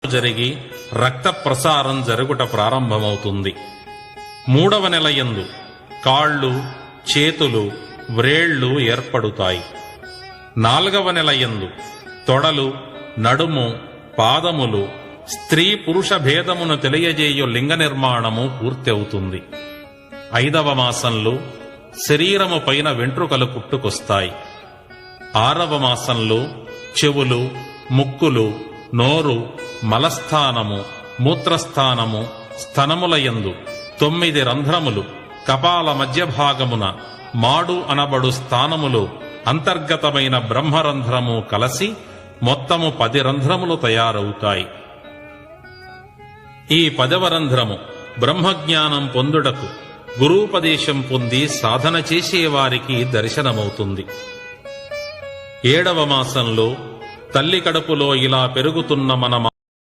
జరిగి రక్త ప్రసారం జరుగుట ప్రారంభమవుతుంది. 3వ నెల యందు కాళ్ళు, చేతులు, వ్రేళ్లు ఏర్పడుతాయి. 4వ నెల యందు తొడలు, నడుము, పాదములు, స్త్రీ పురుష భేదమును తెలియజేయు లింగ నిర్మాణము పూర్తి అవుతుంది. 5వ మాసంలో శరీరము పైన వెంట్రుకలు పుట్టుకొస్తాయి. 6వ మాసంలో చెవులు, ముక్కులు, నోరు, మలస్థానము, మూత్రస్థానము, స్తనములయందు 9 రంధ్రములు, కపాల మధ్య భాగమున మాడు అనబడు స్థానములు, అంతర్గతమైన బ్రహ్మరంధ్రము కలసి మొత్తము 10 రంధ్రములు తయారవుతాయి. ఈ 10వ రంధ్రము బ్రహ్మజ్ఞానం పొందుటకు గురూపదేశం పొంది సాధన చేసేవారికి దర్శనమవుతుంది. 7వ మాసంలో తల్లి కడుపులో ఇలా పెరుగుతున్న మన